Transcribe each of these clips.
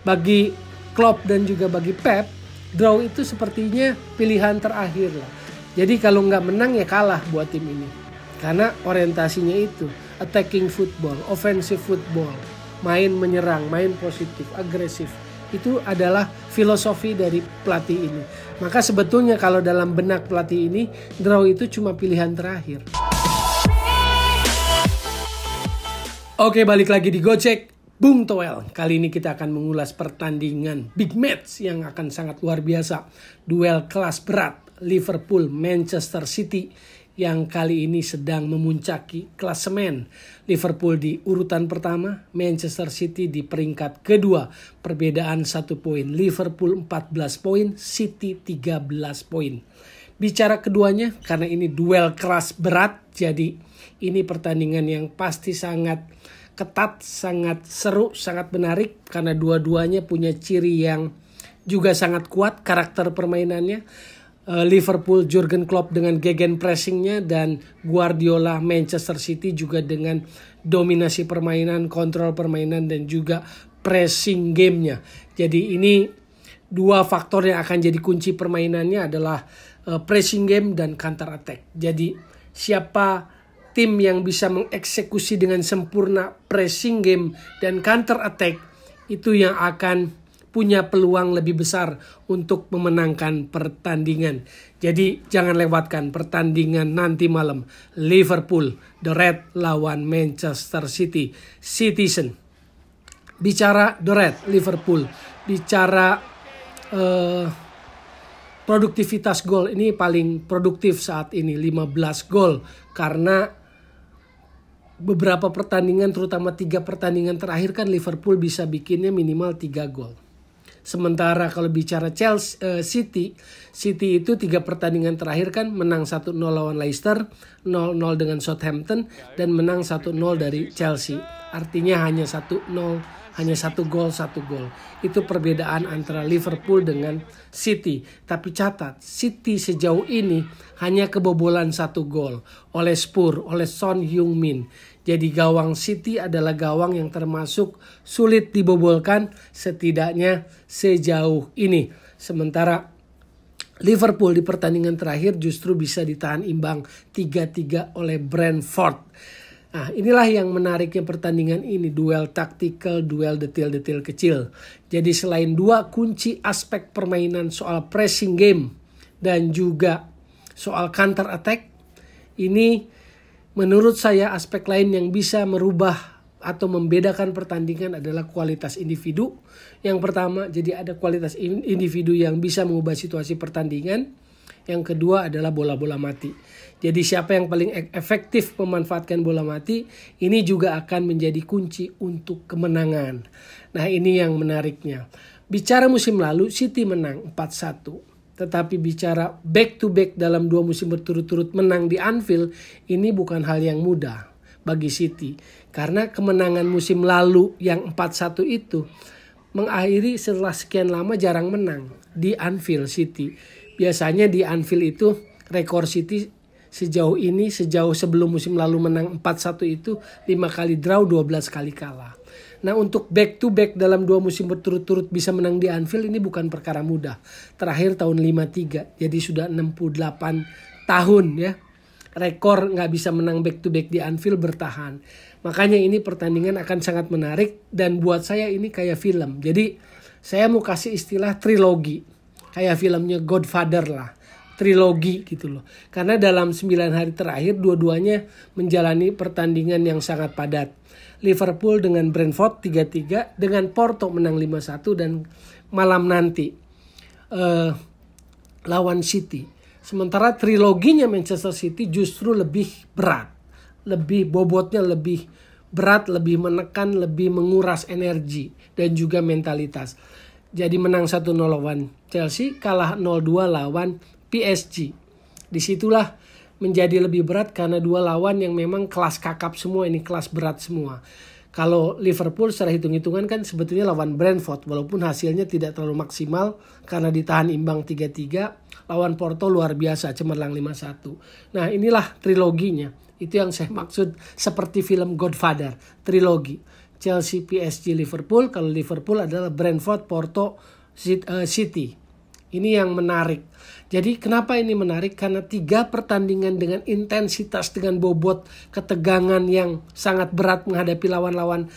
bagi Klopp dan juga bagi Pep, draw itu sepertinya pilihan terakhir lah. Jadi kalau nggak menang ya kalah buat tim ini. Karena orientasinya itu attacking football, offensive football, main menyerang, main positif, agresif. Itu adalah filosofi dari pelatih ini. Maka sebetulnya kalau dalam benak pelatih ini, draw itu cuma pilihan terakhir. Oke, balik lagi di Gocek Bung Toel. Kali ini kita akan mengulas pertandingan big match yang akan sangat luar biasa. Duel kelas berat Liverpool Manchester City yang kali ini sedang memuncaki klasemen. Liverpool di urutan pertama, Manchester City di peringkat kedua. Perbedaan 1 poin. Liverpool 14 poin, City 13 poin. Bicara keduanya, karena ini duel kelas berat, jadi ini pertandingan yang pasti sangat ketat, sangat seru, sangat menarik. Karena dua-duanya punya ciri yang juga sangat kuat, karakter permainannya. Liverpool Jurgen Klopp dengan gegenpressingnya, dan Guardiola Manchester City juga dengan dominasi permainan, kontrol permainan, dan juga pressing gamenya. Jadi ini dua faktor yang akan jadi kunci permainannya adalah pressing game dan counter attack. Jadi siapa tim yang bisa mengeksekusi dengan sempurna pressing game dan counter attack, itu yang akan punya peluang lebih besar untuk memenangkan pertandingan. Jadi jangan lewatkan pertandingan nanti malam. Liverpool, The Red lawan Manchester City. Citizen. Bicara The Red, Liverpool. Bicara produktivitas gol. Ini paling produktif saat ini. 15 gol. Karena beberapa pertandingan, terutama 3 pertandingan terakhir kan Liverpool bisa bikinnya minimal 3 gol. Sementara kalau bicara City itu 3 pertandingan terakhir kan menang 1-0 lawan Leicester, 0-0 dengan Southampton, dan menang 1-0 dari Chelsea. Artinya hanya 1-0, hanya 1 gol. Itu perbedaan antara Liverpool dengan City. Tapi catat, City sejauh ini hanya kebobolan 1 gol oleh Spurs, oleh Son Heung-min. Jadi gawang City adalah gawang yang termasuk sulit dibobolkan setidaknya sejauh ini. Sementara Liverpool di pertandingan terakhir justru bisa ditahan imbang 3-3 oleh Brentford. Nah, inilah yang menariknya pertandingan ini, duel taktikal, duel detail-detail kecil. Jadi selain 2 kunci aspek permainan soal pressing game dan juga soal counter attack, ini menurut saya aspek lain yang bisa merubah atau membedakan pertandingan adalah kualitas individu. Yang pertama, jadi ada kualitas individu yang bisa mengubah situasi pertandingan. Yang kedua adalah bola-bola mati. Jadi siapa yang paling efektif memanfaatkan bola mati, ini juga akan menjadi kunci untuk kemenangan. Nah, ini yang menariknya. Bicara musim lalu, City menang 4-1. Tetapi bicara back to back dalam 2 musim berturut-turut menang di Anfield, ini bukan hal yang mudah bagi City. Karena kemenangan musim lalu yang 4-1 itu mengakhiri setelah sekian lama jarang menang di Anfield City. Biasanya di Anfield itu rekor City sejauh ini, sejauh sebelum musim lalu menang 4-1 itu 5 kali draw, 12 kali kalah. Nah, untuk back to back dalam 2 musim berturut-turut bisa menang di Anfield ini bukan perkara mudah. Terakhir tahun 53, jadi sudah 68 tahun ya. Rekor nggak bisa menang back to back di Anfield bertahan. Makanya ini pertandingan akan sangat menarik, dan buat saya ini kayak film. Jadi saya mau kasih istilah trilogi. Kayak filmnya Godfather lah. Trilogi gitu loh. Karena dalam 9 hari terakhir dua-duanya menjalani pertandingan yang sangat padat. Liverpool dengan Brentford 3-3, dengan Porto menang 5-1, dan malam nanti lawan City. Sementara triloginya Manchester City justru lebih berat, lebih bobotnya lebih berat, lebih menekan, lebih menguras energi dan juga mentalitas. Jadi menang 1-0 lawan Chelsea, kalah 0-2 lawan PSG. Disitulah menjadi lebih berat karena 2 lawan yang memang kelas kakap semua, ini kelas berat semua. Kalau Liverpool secara hitung-hitungan kan sebetulnya lawan Brentford, walaupun hasilnya tidak terlalu maksimal karena ditahan imbang 3-3. Lawan Porto luar biasa, cemerlang 5-1. Nah, inilah triloginya. Itu yang saya maksud seperti film Godfather, trilogi. Chelsea, PSG, Liverpool. Kalau Liverpool adalah Brentford, Porto, City. Ini yang menarik. Jadi kenapa ini menarik? Karena 3 pertandingan dengan intensitas, dengan bobot ketegangan yang sangat berat menghadapi lawan-lawan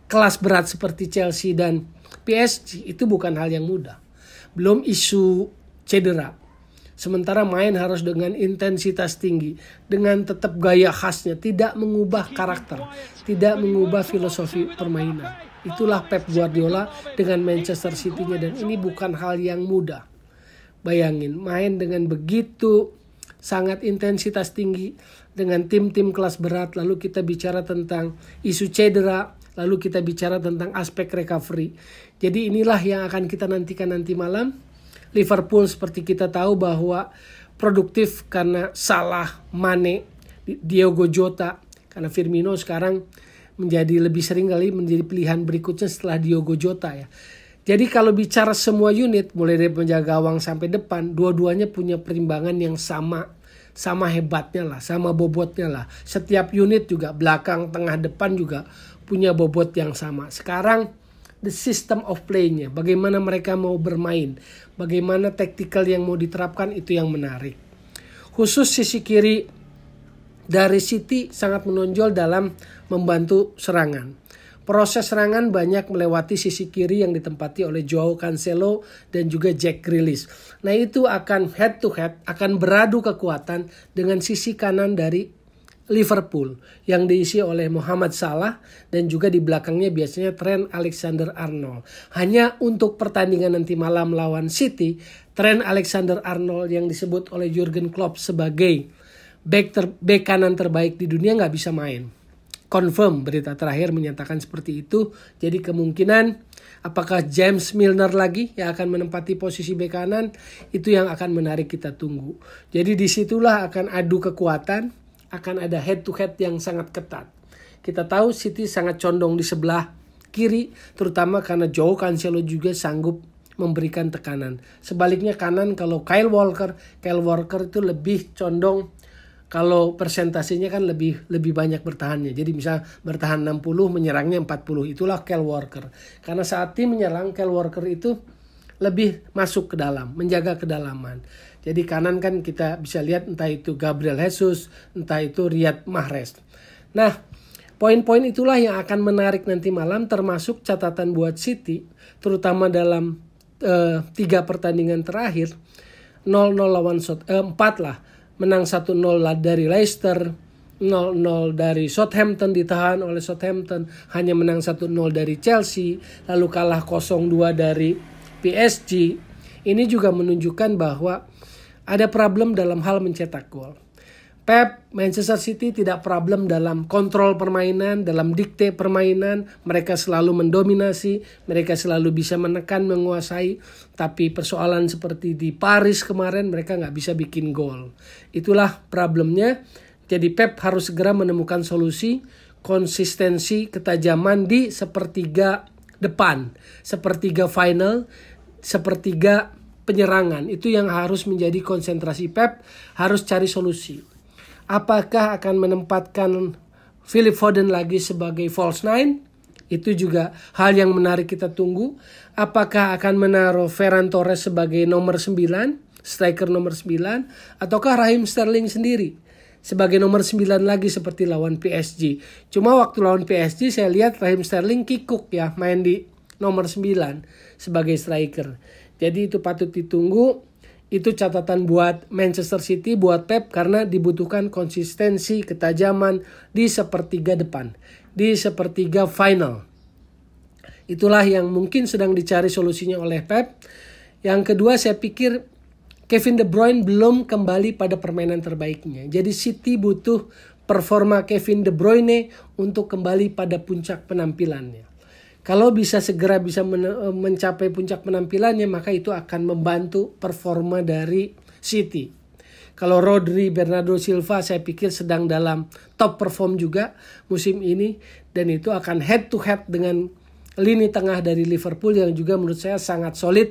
kelas berat seperti Chelsea dan PSG itu bukan hal yang mudah. Belum isu cedera. Sementara main harus dengan intensitas tinggi, dengan tetap gaya khasnya, tidak mengubah karakter, tidak mengubah filosofi permainan. Itulah Pep Guardiola dengan Manchester City-nya, dan ini bukan hal yang mudah. Bayangin main dengan begitu sangat intensitas tinggi dengan tim-tim kelas berat, lalu kita bicara tentang isu cedera, lalu kita bicara tentang aspek recovery. Jadi inilah yang akan kita nantikan nanti malam. Liverpool seperti kita tahu bahwa produktif karena Salah, Mane, Diogo Jota, karena Firmino sekarang menjadi lebih sering kali menjadi pilihan berikutnya setelah Diogo Jota ya. Jadi kalau bicara semua unit, mulai dari penjaga gawang sampai depan, dua-duanya punya perimbangan yang sama hebatnya lah, sama bobotnya lah. Setiap unit juga, belakang, tengah, depan juga punya bobot yang sama. Sekarang the system of play-nya, bagaimana mereka mau bermain, bagaimana taktikal yang mau diterapkan, itu yang menarik. Khusus sisi kiri dari City sangat menonjol dalam membantu serangan. Proses serangan banyak melewati sisi kiri yang ditempati oleh Joao Cancelo dan juga Jack Grealish. Nah itu akan head to head, akan beradu kekuatan dengan sisi kanan dari Liverpool yang diisi oleh Mohamed Salah dan juga di belakangnya biasanya Trent Alexander-Arnold. Hanya untuk pertandingan nanti malam lawan City, Trent Alexander-Arnold yang disebut oleh Jurgen Klopp sebagai bek kanan terbaik di dunia nggak bisa main. Confirm, berita terakhir menyatakan seperti itu. Jadi kemungkinan apakah James Milner lagi yang akan menempati posisi bek kanan, itu yang akan menarik kita tunggu. Jadi disitulah akan adu kekuatan, akan ada head to head yang sangat ketat. Kita tahu City sangat condong di sebelah kiri, terutama karena Joao Cancelo juga sanggup memberikan tekanan. Sebaliknya kanan, kalau Kyle Walker itu lebih condong, kalau persentasenya kan lebih banyak bertahannya. Jadi misal bertahan 60, menyerangnya 40. Itulah Kyle Walker. Karena saat tim menyerang, Kyle Walker itu lebih masuk ke dalam, menjaga kedalaman. Jadi kanan kan kita bisa lihat entah itu Gabriel Jesus, entah itu Riyad Mahrez. Nah, poin-poin itulah yang akan menarik nanti malam, termasuk catatan buat City, terutama dalam 3 pertandingan terakhir. 0-0 lawan 4 lah. Menang 1-0 dari Leicester, 0-0 dari Southampton, ditahan oleh Southampton, hanya menang 1-0 dari Chelsea, lalu kalah 0-2 dari PSG. Ini juga menunjukkan bahwa ada problem dalam hal mencetak gol. Pep, Manchester City tidak problem dalam kontrol permainan, dalam dikte permainan. Mereka selalu mendominasi, mereka selalu bisa menekan, menguasai. Tapi persoalan seperti di Paris kemarin, mereka nggak bisa bikin gol. Itulah problemnya. Jadi Pep harus segera menemukan solusi, konsistensi, ketajaman di sepertiga depan, sepertiga final, sepertiga penyerangan. Itu yang harus menjadi konsentrasi Pep, harus cari solusi. Apakah akan menempatkan Phil Foden lagi sebagai false nine? Itu juga hal yang menarik kita tunggu. Apakah akan menaruh Ferran Torres sebagai nomor 9, striker nomor 9? Ataukah Raheem Sterling sendiri sebagai nomor 9 lagi seperti lawan PSG? Cuma waktu lawan PSG saya lihat Raheem Sterling kikuk ya, main di nomor 9 sebagai striker. Jadi itu patut ditunggu. Itu catatan buat Manchester City, buat Pep, karena dibutuhkan konsistensi, ketajaman di sepertiga depan, di sepertiga final. Itulah yang mungkin sedang dicari solusinya oleh Pep. Yang kedua, saya pikir Kevin De Bruyne belum kembali pada permainan terbaiknya. Jadi City butuh performa Kevin De Bruyne untuk kembali pada puncak penampilannya. Kalau bisa segera bisa mencapai puncak penampilannya, maka itu akan membantu performa dari City. Kalau Rodri, Bernardo Silva saya pikir sedang dalam top perform juga musim ini, dan itu akan head to head dengan lini tengah dari Liverpool yang juga menurut saya sangat solid.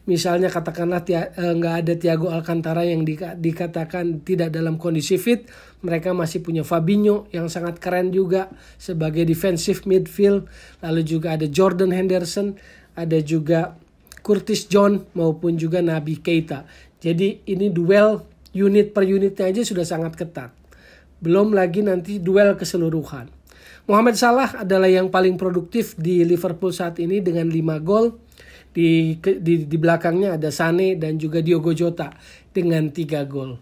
Misalnya katakanlah nggak ada Thiago Alcantara yang dikatakan tidak dalam kondisi fit. Mereka masih punya Fabinho yang sangat keren juga sebagai defensive midfield. Lalu juga ada Jordan Henderson, ada juga Curtis Jones maupun juga Naby Keita. Jadi ini duel unit per unitnya aja sudah sangat ketat. Belum lagi nanti duel keseluruhan. Mohamed Salah adalah yang paling produktif di Liverpool saat ini dengan 5 gol. Di belakangnya ada Sané dan juga Diogo Jota dengan 3 gol.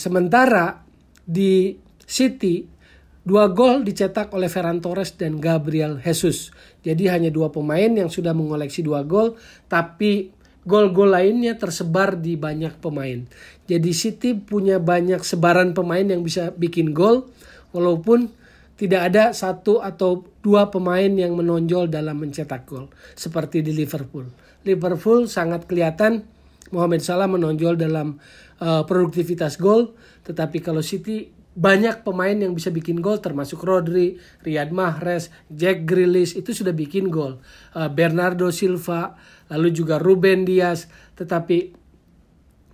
Sementara di City 2 gol dicetak oleh Ferran Torres dan Gabriel Jesus. Jadi hanya 2 pemain yang sudah mengoleksi 2 gol, tapi gol-gol lainnya tersebar di banyak pemain. Jadi City punya banyak sebaran pemain yang bisa bikin gol, walaupun tidak ada 1 atau 2 pemain yang menonjol dalam mencetak gol seperti di Liverpool. Liverpool sangat kelihatan Mohamed Salah menonjol dalam produktivitas gol, tetapi kalau City banyak pemain yang bisa bikin gol termasuk Rodri, Riyad Mahrez, Jack Grealish itu sudah bikin gol. Bernardo Silva, lalu juga Ruben Dias, tetapi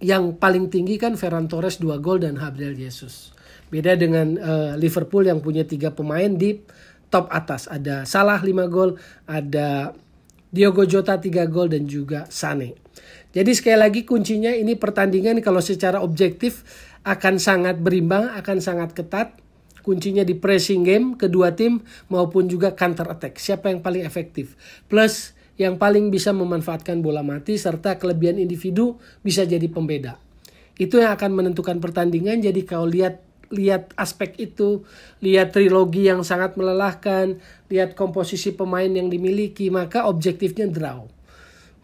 yang paling tinggi kan Ferran Torres 2 gol dan Gabriel Jesus. Beda dengan Liverpool yang punya 3 pemain di top atas. Ada Salah 5 gol, ada Diogo Jota 3 gol dan juga Sané. Jadi sekali lagi kuncinya ini pertandingan kalau secara objektif akan sangat berimbang, akan sangat ketat. Kuncinya di pressing game kedua tim maupun juga counter attack. Siapa yang paling efektif? Plus yang paling bisa memanfaatkan bola mati serta kelebihan individu bisa jadi pembeda. Itu yang akan menentukan pertandingan. Jadi kalau lihat aspek itu, lihat trilogi yang sangat melelahkan, lihat komposisi pemain yang dimiliki, maka objektifnya draw.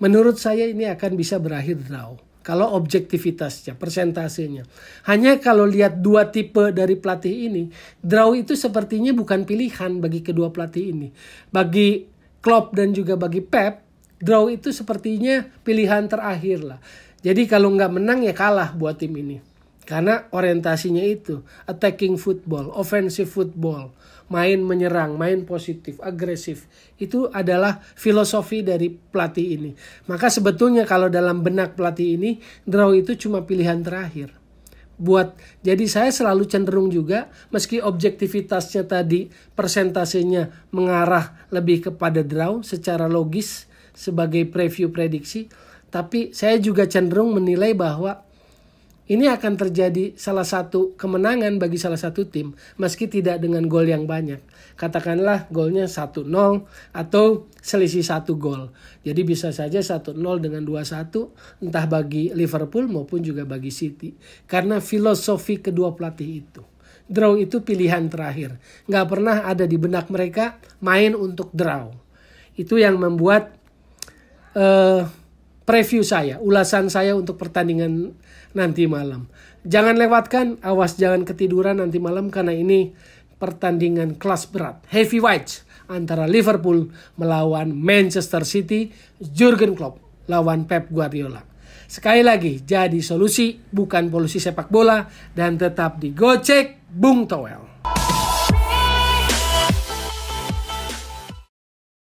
Menurut saya ini akan bisa berakhir draw. Kalau objektivitasnya, persentasenya. Hanya kalau lihat 2 tipe dari pelatih ini, draw itu sepertinya bukan pilihan bagi kedua pelatih ini. Bagi Klopp dan juga bagi Pep, draw itu sepertinya pilihan terakhir lah. Jadi kalau nggak menang ya kalah buat tim ini. Karena orientasinya itu attacking football, offensive football, main menyerang, main positif, agresif. Itu adalah filosofi dari pelatih ini. Maka sebetulnya kalau dalam benak pelatih ini, draw itu cuma pilihan terakhir. Jadi saya selalu cenderung juga, meski objektivitasnya tadi persentasenya mengarah lebih kepada draw secara logis sebagai preview prediksi, tapi saya juga cenderung menilai bahwa ini akan terjadi salah satu kemenangan bagi salah satu tim meski tidak dengan gol yang banyak. Katakanlah golnya 1-0 atau selisih 1 gol. Jadi bisa saja 1-0 dengan 2-1 entah bagi Liverpool maupun juga bagi City. Karena filosofi kedua pelatih itu. Draw itu pilihan terakhir. Nggak pernah ada di benak mereka main untuk draw. Itu yang membuat preview saya, ulasan saya untuk pertandingan nanti malam. Jangan lewatkan, awas jangan ketiduran nanti malam karena ini pertandingan kelas berat, heavyweight antara Liverpool melawan Manchester City, Jurgen Klopp lawan Pep Guardiola. Sekali lagi, jadi solusi bukan polusi sepak bola dan tetap digocek Bung Toel.